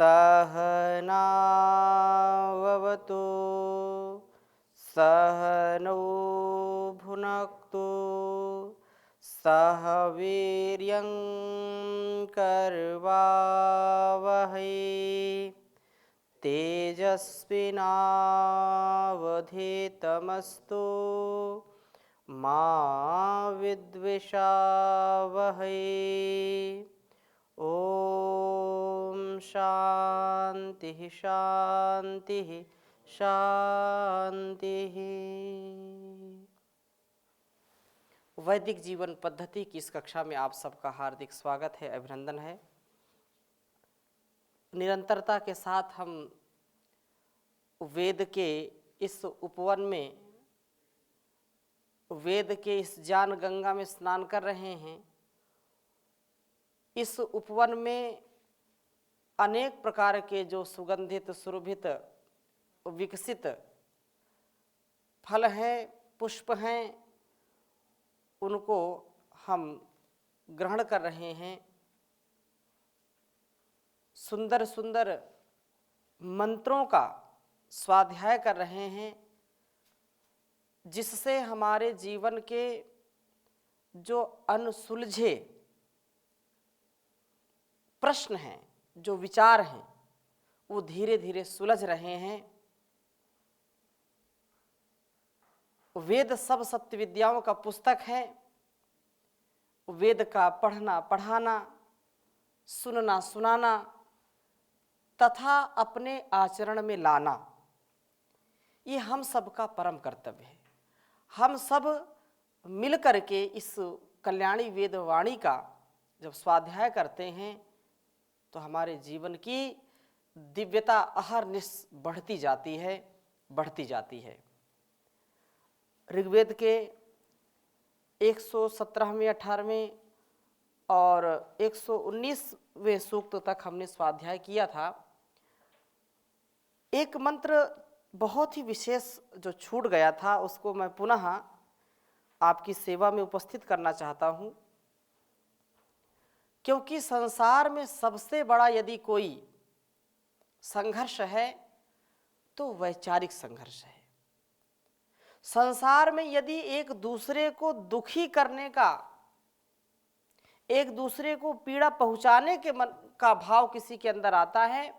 सहनाववतु सहनौ भुनक्तु सह वीर्यं करवावहै तेजस्विनावधीतमस्तु मा विद्विषावहै। ओम शांति शांति शांति। वैदिक जीवन पद्धति की इस कक्षा में आप सबका हार्दिक स्वागत है, अभिनंदन है। निरंतरता के साथ हम वेद के इस उपवन में, वेद के इस ज्ञान गंगा में स्नान कर रहे हैं। इस उपवन में अनेक प्रकार के जो सुगंधित सुरभित विकसित फल हैं, पुष्प हैं, उनको हम ग्रहण कर रहे हैं। सुंदर सुंदर मंत्रों का स्वाध्याय कर रहे हैं, जिससे हमारे जीवन के जो अनसुलझे प्रश्न हैं, जो विचार हैं, वो धीरे धीरे सुलझ रहे हैं। वेद सब सत्य विद्याओं का पुस्तक है। वेद का पढ़ना पढ़ाना, सुनना सुनाना तथा अपने आचरण में लाना, ये हम सब का परम कर्तव्य है। हम सब मिलकर के इस कल्याणी वेदवाणी का जब स्वाध्याय करते हैं तो हमारे जीवन की दिव्यता अहरनिश बढ़ती जाती है, बढ़ती जाती है। ऋग्वेद के 117वें 18वें और 119वें सूक्त तक हमने स्वाध्याय किया था। एक मंत्र बहुत ही विशेष जो छूट गया था, उसको मैं पुनः आपकी सेवा में उपस्थित करना चाहता हूँ, क्योंकि संसार में सबसे बड़ा यदि कोई संघर्ष है तो वैचारिक संघर्ष है। संसार में यदि एक दूसरे को दुखी करने का, एक दूसरे को पीड़ा पहुंचाने के मन का भाव किसी के अंदर आता है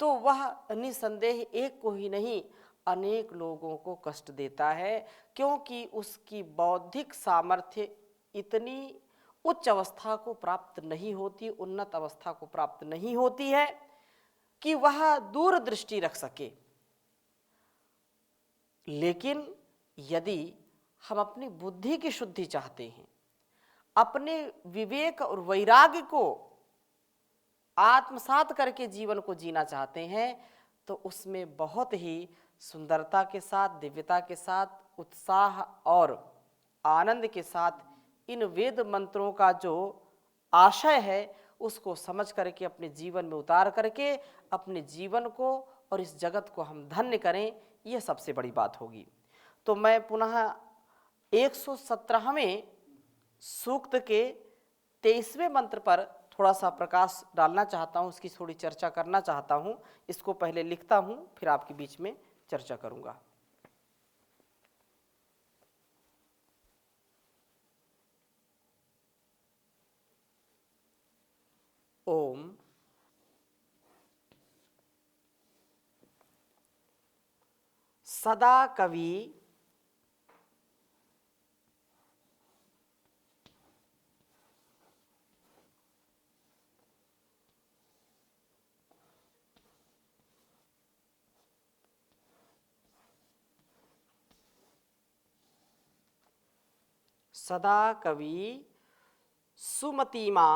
तो वह निसंदेह एक को ही नहीं अनेक लोगों को कष्ट देता है, क्योंकि उसकी बौद्धिक सामर्थ्य इतनी उच्च अवस्था को प्राप्त नहीं होती, उन्नत अवस्था को प्राप्त नहीं होती है कि वह दूरदृष्टि रख सके। लेकिन यदि हम अपनी बुद्धि की शुद्धि चाहते हैं, अपने विवेक और वैराग्य को आत्मसात करके जीवन को जीना चाहते हैं, तो उसमें बहुत ही सुंदरता के साथ, दिव्यता के साथ, उत्साह और आनंद के साथ इन वेद मंत्रों का जो आशय है उसको समझ करके अपने जीवन में उतार करके अपने जीवन को और इस जगत को हम धन्य करें, यह सबसे बड़ी बात होगी। तो मैं पुनः 117वें सूक्त के 23वें मंत्र पर थोड़ा सा प्रकाश डालना चाहता हूँ, उसकी थोड़ी चर्चा करना चाहता हूँ। इसको पहले लिखता हूँ, फिर आपके बीच में चर्चा करूँगा। ओम सदा कवि सदा कवि सुमतिमा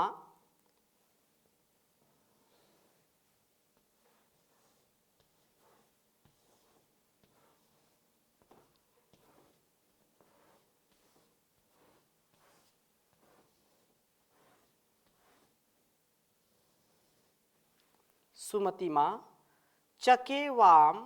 सुमतिमा चकेवाम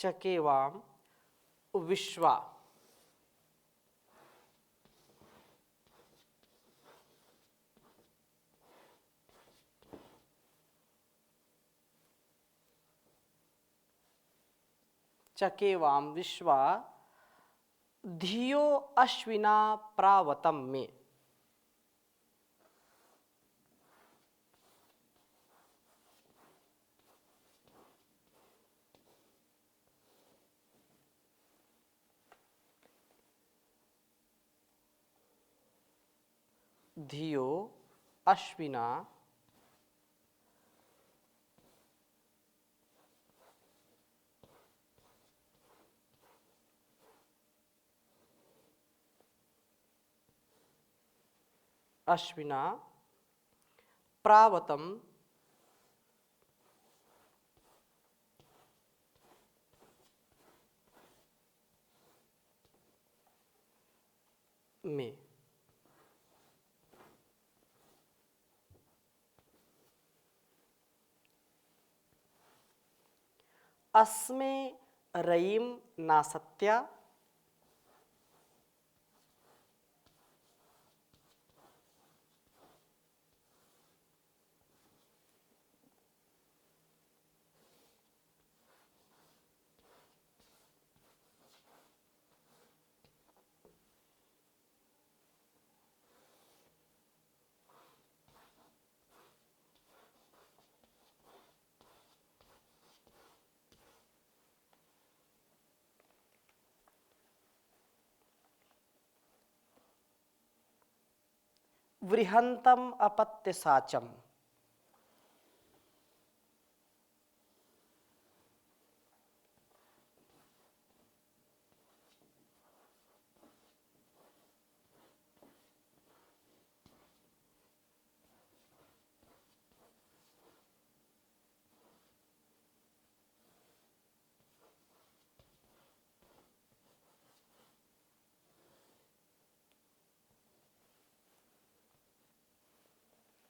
चकेवाम विश्वा। चकेवाम विश्वा धियो अश्विना प्रावतम में। धियो अश्विना अश्विना प्रावतम में। अस्मे रयिम नासत्या वृहंतम अपत्य साचम।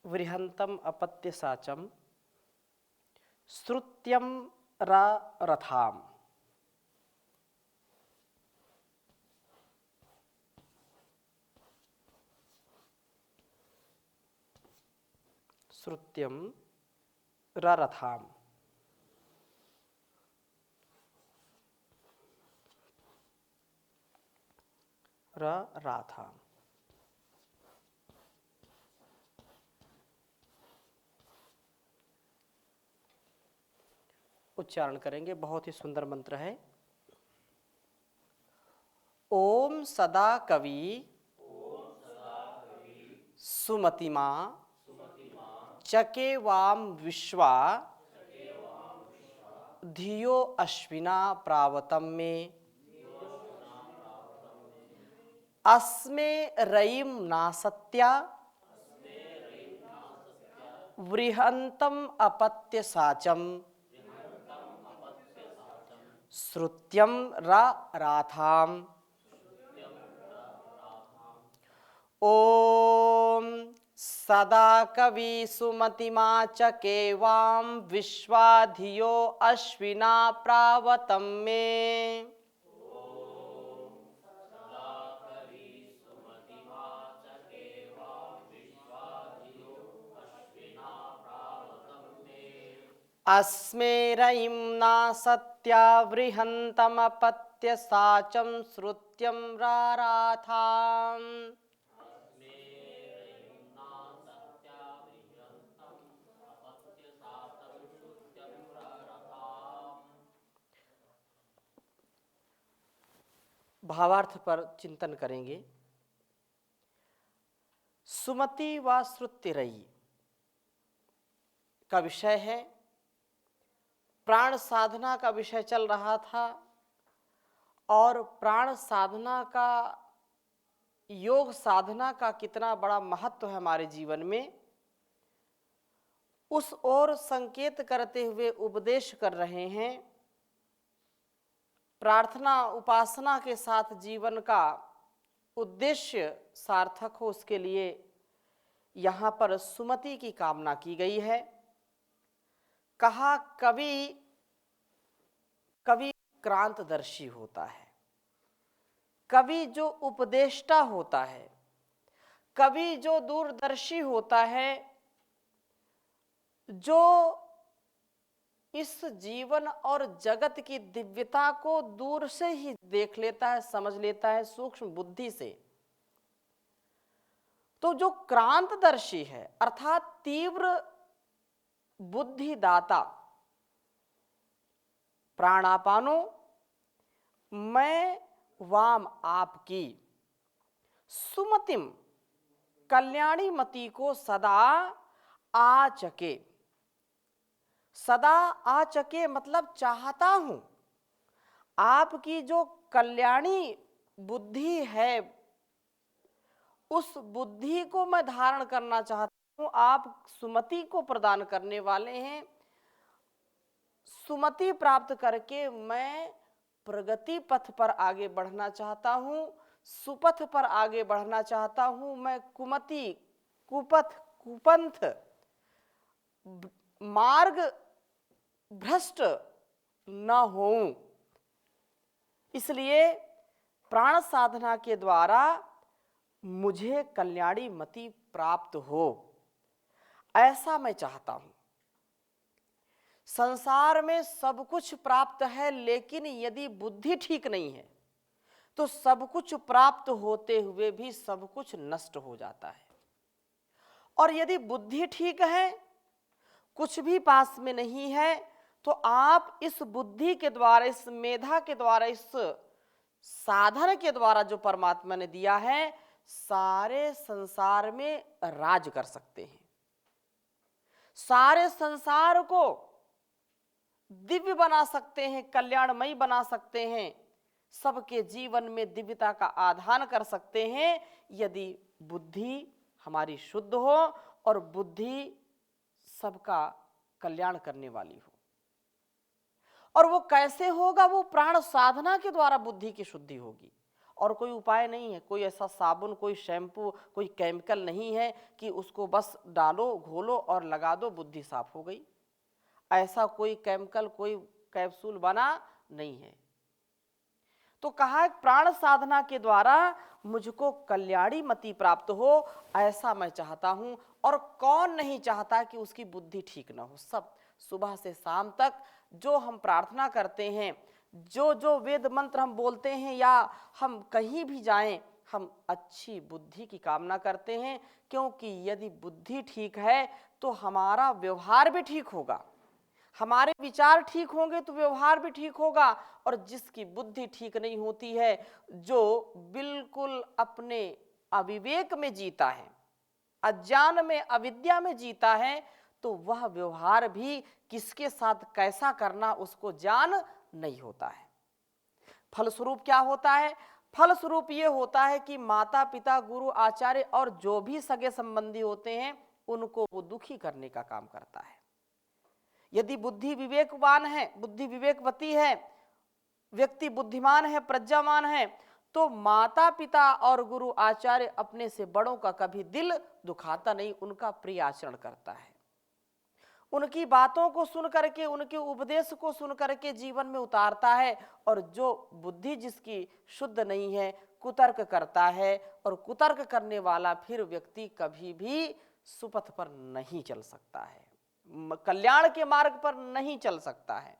वृहंतम अपत्य साचम श्रुत्यम रथाम। श्रुत्यम रथाम। राथाम। उच्चारण करेंगे, बहुत ही सुंदर मंत्र है। ओम सदा कवि सुमतिमा चकेवाम विश्वा धियो अश्विना प्रावतम में। अस्मे रयिम नासत्या वृहंतम अपत्य साचम श्रुत्यम राथाम। ओम सदा कवि सुमतिमा चकेवाम विश्वा धियो अश्विना प्रावतम में। अस्मे रयिम नासत्या वृहंतमपत्य साचम श्रुत्यम राथाम। भावार्थ पर चिंतन करेंगे। सुमति व श्रुतिरयी का विषय है। प्राण साधना का विषय चल रहा था और प्राण साधना का, योग साधना का कितना बड़ा महत्व है हमारे जीवन में, उस ओर संकेत करते हुए उपदेश कर रहे हैं। प्रार्थना उपासना के साथ जीवन का उद्देश्य सार्थक हो, उसके लिए यहाँ पर सुमति की कामना की गई है। कहा कवि क्रांतदर्शी होता है, कवि जो उपदेष्टा होता है, कवि जो दूरदर्शी होता है, जो इस जीवन और जगत की दिव्यता को दूर से ही देख लेता है, समझ लेता है सूक्ष्म बुद्धि से, तो जो क्रांतदर्शी है अर्थात तीव्र बुद्धिदाता, प्राणापानो मैं वाम आपकी, सुमतिम कल्याणी मति को सदा आचके। सदा आचके मतलब चाहता हूं, आपकी जो कल्याणी बुद्धि है उस बुद्धि को मैं धारण करना चाहता हूं। आप सुमति को प्रदान करने वाले हैं, सुमति प्राप्त करके मैं प्रगति पथ पर आगे बढ़ना चाहता हूं, सुपथ पर आगे बढ़ना चाहता हूं। मैं कुमति, कुपथ, कुपंथ, मार्ग भ्रष्ट न होऊं। इसलिए प्राण साधना के द्वारा मुझे कल्याणी मति प्राप्त हो, ऐसा मैं चाहता हूं। संसार में सब कुछ प्राप्त है, लेकिन यदि बुद्धि ठीक नहीं है तो सब कुछ प्राप्त होते हुए भी सब कुछ नष्ट हो जाता है। और यदि बुद्धि ठीक है, कुछ भी पास में नहीं है, तो आप इस बुद्धि के द्वारा, इस मेधा के द्वारा, इस साधन के द्वारा जो परमात्मा ने दिया है, सारे संसार में राज कर सकते हैं, सारे संसार को दिव्य बना सकते हैं, कल्याणमयी बना सकते हैं, सबके जीवन में दिव्यता का आधान कर सकते हैं, यदि बुद्धि हमारी शुद्ध हो और बुद्धि सबका कल्याण करने वाली हो। और वो कैसे होगा? वो प्राण साधना के द्वारा बुद्धि की शुद्धि होगी, और कोई उपाय नहीं है, कोई ऐसा साबुन, कोई शैम्पू, कोई केमिकल नहीं है कि उसको बस डालो, घोलो और लगा दो, बुद्धि साफ हो गई। ऐसा कोई केमिकल, कोई कैप्सूल बना नहीं है। तो कहा प्राण साधना के द्वारा मुझको कल्याणी मति प्राप्त हो, ऐसा मैं चाहता हूं। और कौन नहीं चाहता कि उसकी बुद्धि ठीक ना हो? सब सुबह से शाम तक जो हम प्रार्थना करते हैं, जो जो वेद मंत्र हम बोलते हैं, या हम कहीं भी जाएं, हम अच्छी बुद्धि की कामना करते हैं, क्योंकि यदि बुद्धि ठीक है तो हमारा व्यवहार भी ठीक होगा, हमारे विचार ठीक होंगे तो व्यवहार भी ठीक होगा। और जिसकी बुद्धि ठीक नहीं होती है, जो बिल्कुल अपने अविवेक में जीता है, अज्ञान में, अविद्या में जीता है, तो वह व्यवहार भी किसके साथ कैसा करना उसको जान नहीं होता है। फलस्वरूप क्या होता है? फलस्वरूप ये होता है कि माता पिता, गुरु, आचार्य और जो भी सगे संबंधी होते हैं, उनको वो दुखी करने का काम करता है। यदि बुद्धि विवेकवान है, बुद्धि विवेकवती है, व्यक्ति बुद्धिमान है, प्रज्ञावान है, तो माता पिता और गुरु आचार्य अपने से बड़ों का कभी दिल दुखाता नहीं, उनका प्रिय आचरण करता है, उनकी बातों को सुन करके, उनके उपदेश को सुन करके जीवन में उतारता है। और जो बुद्धि जिसकी शुद्ध नहीं है, कुतर्क करता है, और कुतर्क करने वाला फिर व्यक्ति कभी भी सुपथ पर नहीं चल सकता है, कल्याण के मार्ग पर नहीं चल सकता है।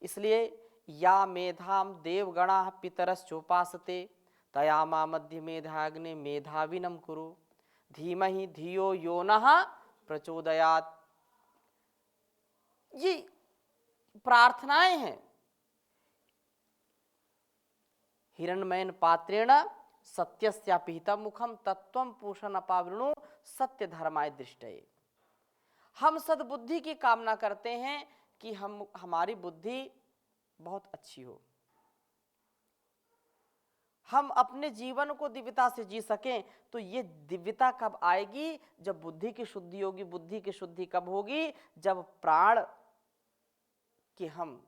इसलिए या मेधाम देवगणा पितरश्चोपासते तया मा मध्य मेधाग्ने मेधाविनम कुरु धीमहि धियो यो नः प्रचोदयात्। ये प्रार्थनाएं हैं। हिरण्मयन पात्रेण सत्यस्यापिहितं मुखम तत्वं पूषण अपावृणु सत्य धर्माय दृष्टये। हम सद्बुद्धि की कामना करते हैं कि हमारी बुद्धि बहुत अच्छी हो, हम अपने जीवन को दिव्यता से जी सकें। तो ये दिव्यता कब आएगी? जब बुद्धि की शुद्धि होगी। बुद्धि की शुद्धि कब होगी? जब प्राण कि हम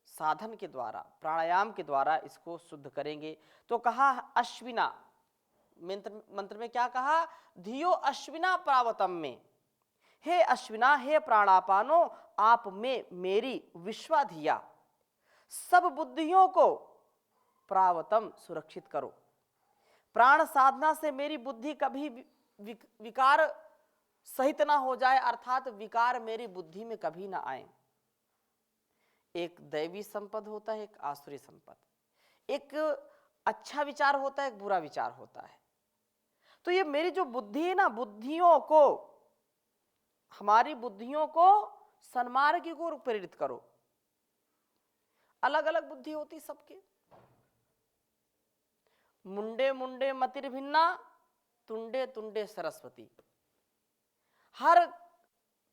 साधन के द्वारा, प्राणायाम के द्वारा इसको शुद्ध करेंगे। तो कहा अश्विना, मंत्र में क्या कहा? धियो अश्विना प्रावतम में, हे अश्विना, हे प्राणापानो, आप में मेरी विश्वाधिया, सब बुद्धियों को प्रावतम सुरक्षित करो। प्राण साधना से मेरी बुद्धि कभी विकार सहित ना हो जाए, अर्थात विकार मेरी बुद्धि में कभी ना आए। एक दैवी संपद होता है, एक आसुरी संपद, एक अच्छा विचार होता है, एक बुरा विचार होता है। तो ये मेरी जो बुद्धि है ना, बुद्धियों को, हमारी बुद्धियों को सन्मार्ग की ओर प्रेरित करो। अलग अलग बुद्धि होती सबके। मुंडे मुंडे मतिर भिन्ना, तुंडे तुंडे सरस्वती। हर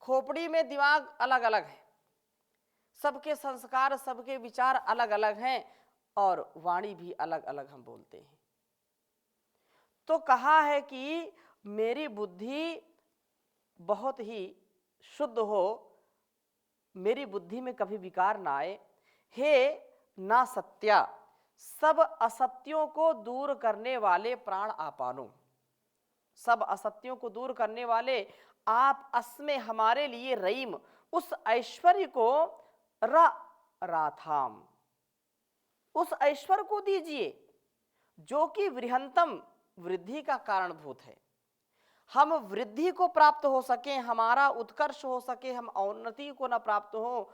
खोपड़ी में दिमाग अलग अलग है, सबके संस्कार, सबके विचार अलग अलग हैं, और वाणी भी अलग अलग हम बोलते हैं। तो कहा है कि मेरी बुद्धि बहुत ही शुद्ध हो, मेरी बुद्धि में कभी विकार ना आए। हे ना सत्या, सब असत्यों को दूर करने वाले प्राण आपानो, सब असत्यों को दूर करने वाले आप अस्मे हमारे लिए रहीम, उस ऐश्वर्य को राथाम, उस ऐश्वर्य को दीजिए जो कि वृहंतम, वृद्धि का कारणभूत है। हम वृद्धि को प्राप्त हो सके, हमारा उत्कर्ष हो सके, हम औन्नति को न प्राप्त हो,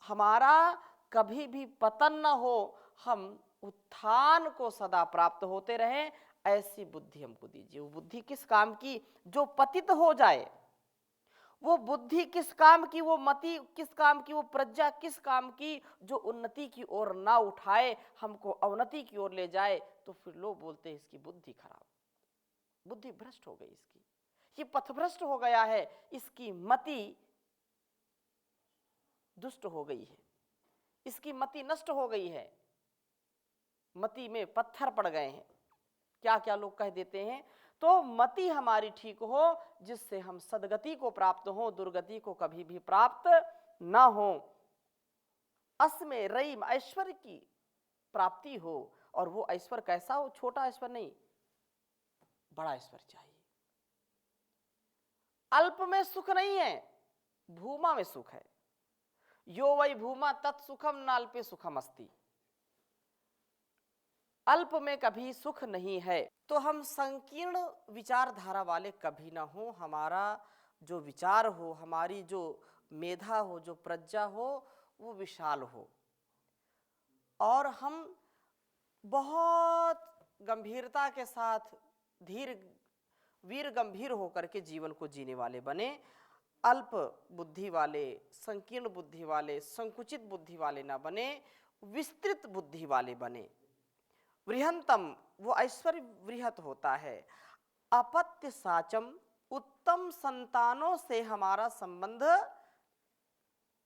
हमारा कभी भी पतन न हो, हम उत्थान को सदा प्राप्त होते रहें, ऐसी बुद्धि हमको दीजिए। वो बुद्धि किस काम की? जो पतित हो जाए। वो बुद्धि किस काम की? वो मति किस काम की? वो प्रज्ञा किस काम की? जो उन्नति की ओर ना उठाए, हमको अवनति की ओर ले जाए। तो फिर लोग बोलते हैं इसकी बुद्धि खराब, बुद्धि भ्रष्ट हो गई, इसकी ये पथभ्रष्ट हो गया है, इसकी मति दुष्ट हो गई है, इसकी मति नष्ट हो गई है, मति में पत्थर पड़ गए हैं। क्या क्या लोग कह देते हैं। तो मति हमारी ठीक हो, जिससे हम सदगति को प्राप्त हो, दुर्गति को कभी भी प्राप्त ना हो। अस्मे रईम, ऐश्वर्य की प्राप्ति हो, और वो ऐश्वर्य कैसा हो? छोटा ऐश्वर्य नहीं, बड़ा ऐश्वर्य चाहिए। अल्प में सुख नहीं है, भूमा में सुख है। यो वै भूमा तत्सुखम नाल्पे सुखम अस्ति। अल्प में कभी सुख नहीं है। तो हम संकीर्ण विचारधारा वाले कभी ना हो, हमारा जो विचार हो, हमारी जो मेधा हो, जो प्रज्ञा हो, वो विशाल हो, और हम बहुत गंभीरता के साथ धीर वीर गंभीर होकर के जीवन को जीने वाले बने। अल्प बुद्धि वाले, संकीर्ण बुद्धि वाले, संकुचित बुद्धि वाले ना बने, विस्तृत बुद्धि वाले बने। वृहंतम, वो ऐश्वर्य वृहत होता है। अपत्य साचम, उत्तम संतानों से हमारा संबंध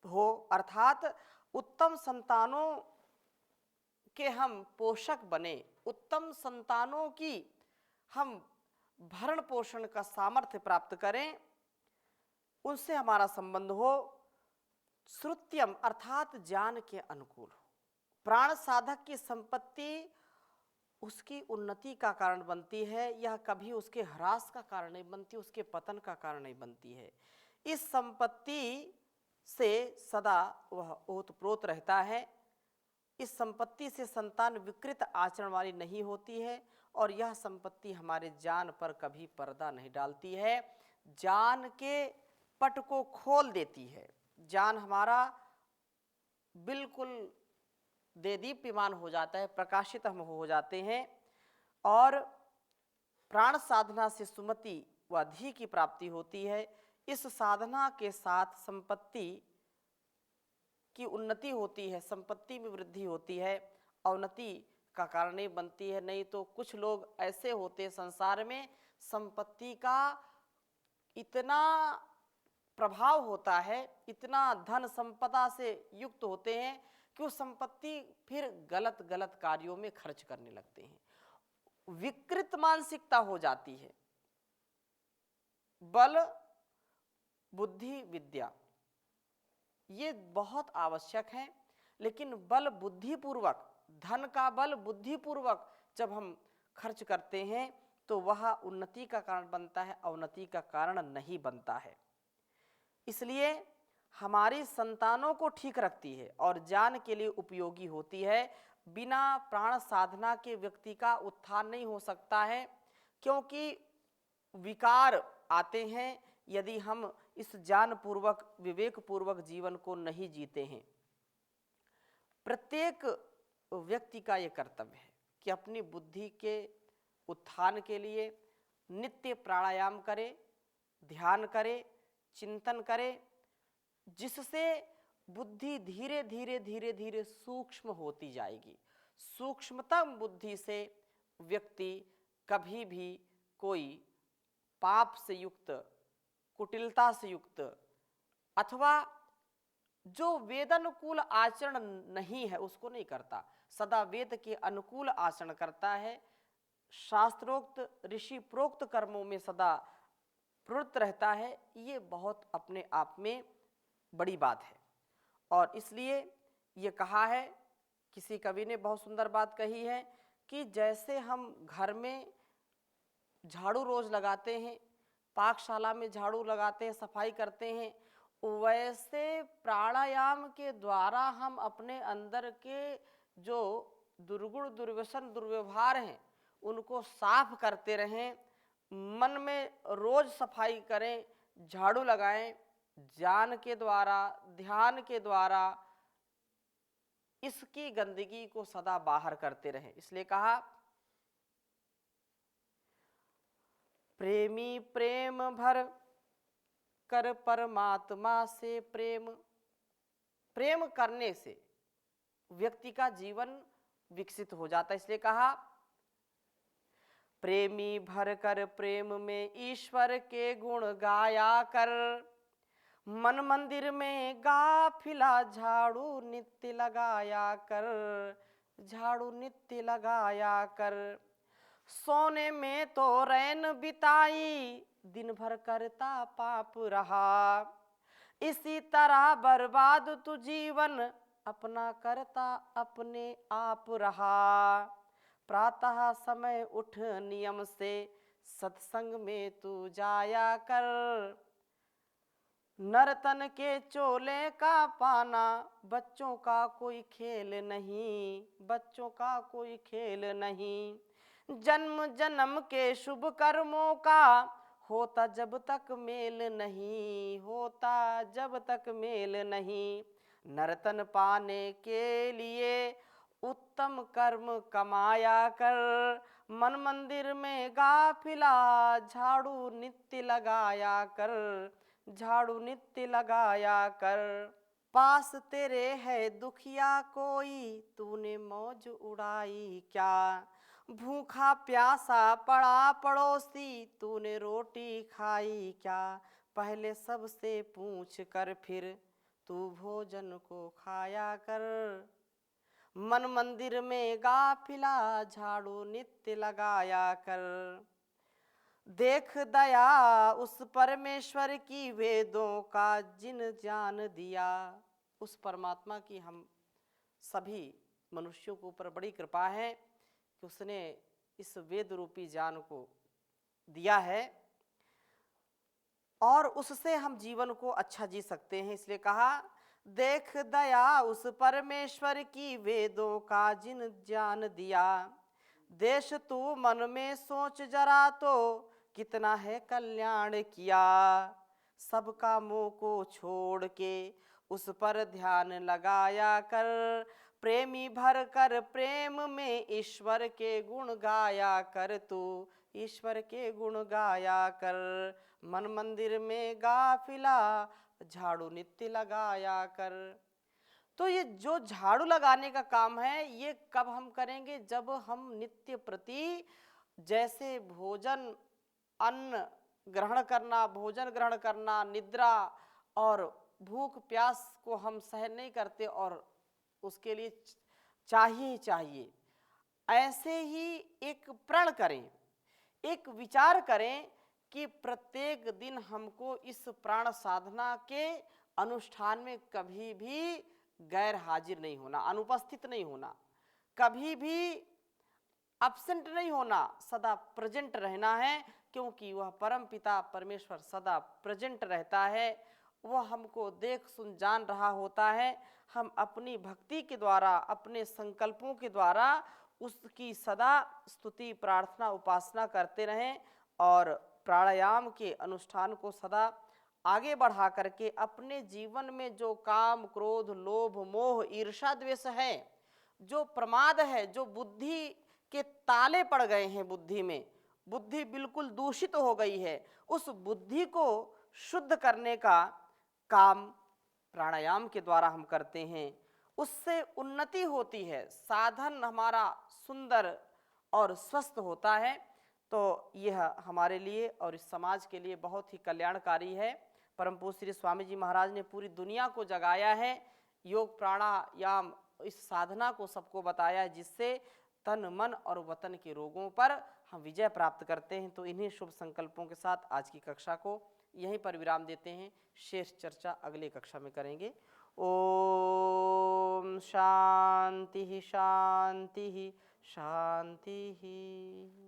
हो, अर्थात उत्तम संतानों के हम पोषक बने, उत्तम संतानों की हम भरण पोषण का सामर्थ्य प्राप्त करें, उनसे हमारा संबंध हो। श्रुत्यम, अर्थात ज्ञान के अनुकूल हो। प्राण साधक की संपत्ति उसकी उन्नति का कारण बनती है, यह कभी उसके ह्रास का कारण नहीं बनती, उसके पतन का कारण नहीं बनती है। इस संपत्ति से सदा वह ओतप्रोत रहता है। इस संपत्ति से संतान विकृत आचरण वाली नहीं होती है, और यह संपत्ति हमारे जान पर कभी पर्दा नहीं डालती है, जान के पट को खोल देती है। जान हमारा बिल्कुल देदीप्यमान हो जाता है, प्रकाशित हम हो जाते हैं, और प्राण साधना से सुमति व अधि की प्राप्ति होती है। इस साधना के साथ संपत्ति की उन्नति होती है, संपत्ति में वृद्धि होती है, अवनति का कारण नहीं बनती है। नहीं तो कुछ लोग ऐसे होते हैं संसार में, संपत्ति का इतना प्रभाव होता है, इतना धन संपदा से युक्त होते हैं कि वो संपत्ति फिर गलत गलत कार्यों में खर्च करने लगते हैं। विकृत मानसिकता हो जाती है। बल, बुद्धि, विद्या ये बहुत आवश्यक है, लेकिन बल बुद्धिपूर्वक, धन का बल बुद्धिपूर्वक जब हम खर्च करते हैं तो वह उन्नति का कारण बनता है, अवनति का कारण नहीं बनता है। इसलिए हमारी संतानों को ठीक रखती है और ज्ञान के लिए उपयोगी होती है। बिना प्राण साधना के व्यक्ति का उत्थान नहीं हो सकता है, क्योंकि विकार आते हैं यदि हम इस ज्ञान पूर्वक विवेक पूर्वक जीवन को नहीं जीते हैं। प्रत्येक व्यक्ति का ये कर्तव्य है कि अपनी बुद्धि के उत्थान के लिए नित्य प्राणायाम करे, ध्यान करे, चिंतन करे, जिससे बुद्धि धीरे धीरे धीरे धीरे सूक्ष्म होती जाएगी। सूक्ष्मतम बुद्धि से व्यक्ति कभी भी कोई पाप से युक्त, कुटिलता से युक्त अथवा जो वेदानुकूल आचरण नहीं है उसको नहीं करता, सदा वेद के अनुकूल आचरण करता है। शास्त्रोक्त ऋषि प्रोक्त कर्मों में सदा प्रवृत्त रहता है। ये बहुत अपने आप में बड़ी बात है। और इसलिए ये कहा है, किसी कवि ने बहुत सुंदर बात कही है कि जैसे हम घर में झाड़ू रोज लगाते हैं, पाकशाला में झाड़ू लगाते हैं, सफाई करते हैं, वैसे प्राणायाम के द्वारा हम अपने अंदर के जो दुर्गुण, दुर्व्यसन, दुर्व्यवहार हैं उनको साफ करते रहें। मन में रोज सफाई करें, झाड़ू लगाएं, ज्ञान के द्वारा, ध्यान के द्वारा इसकी गंदगी को सदा बाहर करते रहें। इसलिए कहा, प्रेमी प्रेम भर कर परमात्मा से प्रेम। प्रेम करने से व्यक्ति का जीवन विकसित हो जाता है। इसलिए कहा, प्रेमी भर कर प्रेम में ईश्वर के गुण गाया कर। मन मंदिर में गाफिला झाड़ू नित्य लगाया कर, झाड़ू नित्य लगाया कर। सोने में तो रैन बिताई, दिन भर करता पाप रहा। इसी तरह बर्बाद तू जीवन, अपना करता अपने आप रहा। प्रातः समय उठ नियम से, सत्संग में तू जाया कर। नर्तन के चोले का पाना, बच्चों का कोई खेल नहीं, बच्चों का कोई खेल नहीं। जन्म जन्म के शुभ कर्मों का, होता जब तक मेल नहीं, होता जब तक मेल नहीं। नर्तन पाने के लिए उत्तम कर्म कमाया कर। मन मंदिर में गाफिला झाड़ू नित्य लगाया कर, झाड़ू नित्य लगाया कर। पास तेरे है दुखिया कोई, तूने मौज उड़ाई क्या। भूखा प्यासा पड़ा पड़ोसी, तूने रोटी खाई क्या। पहले सबसे पूछ कर फिर तू भोजन को खाया कर। मन मंदिर में गाफिला झाड़ू नित्य लगाया कर। देख दया उस परमेश्वर की, वेदों का जिन ज्ञान दिया। उस परमात्मा की हम सभी मनुष्यों के ऊपर बड़ी कृपा है कि उसने इस वेद रूपी ज्ञान को दिया है और उससे हम जीवन को अच्छा जी सकते हैं। इसलिए कहा, देख दया उस परमेश्वर की, वेदों का जिन ज्ञान दिया। देश तू मन में सोच जरा तो, कितना है कल्याण किया। सबका मोह को छोड़ के उस पर ध्यान लगाया कर। प्रेमी भर कर प्रेम में ईश्वर के गुण गाया कर तू, ईश्वर के गुण गाया कर। मन मंदिर में गाफिला झाड़ू नित्य लगाया कर। तो ये जो झाड़ू लगाने का काम है ये कब हम करेंगे, जब हम नित्य प्रति जैसे भोजन, अन्न ग्रहण करना, भोजन ग्रहण करना, निद्रा और भूख प्यास को हम सहन नहीं करते और उसके लिए चाहिए ही चाहिए। ऐसे ही एक प्रण करें, एक विचार करें कि प्रत्येक दिन हमको इस प्राण साधना के अनुष्ठान में कभी भी गैर हाजिर नहीं होना, अनुपस्थित नहीं होना, कभी भी अब्सेंट नहीं होना, सदा प्रेजेंट रहना है, क्योंकि वह परम पिता परमेश्वर सदा प्रेजेंट रहता है वह हमको देख सुन जान रहा होता है। हम अपनी भक्ति के द्वारा, अपने संकल्पों के द्वारा उसकी सदा स्तुति, प्रार्थना, उपासना करते रहें और प्राणायाम के अनुष्ठान को सदा आगे बढ़ा करके अपने जीवन में जो काम, क्रोध, लोभ, मोह, ईर्ष्या, द्वेष है, जो प्रमाद है, जो बुद्धि के ताले पड़ गए हैं, बुद्धि में बुद्धि बिल्कुल दूषित हो गई है, उस बुद्धि को शुद्ध करने का काम प्राणायाम के द्वारा हम करते हैं। उससे उन्नति होती है, साधन हमारा सुंदर और स्वस्थ होता है। तो यह हमारे लिए और इस समाज के लिए बहुत ही कल्याणकारी है। परम पूज्य श्री स्वामी जी महाराज ने पूरी दुनिया को जगाया है, योग प्राणायाम इस साधना को सबको बताया है, जिससे तन, मन और वतन के रोगों पर हम विजय प्राप्त करते हैं। तो इन्हीं शुभ संकल्पों के साथ आज की कक्षा को यहीं पर विराम देते हैं। शेष चर्चा अगले कक्षा में करेंगे। ओम शांति शांति शांति।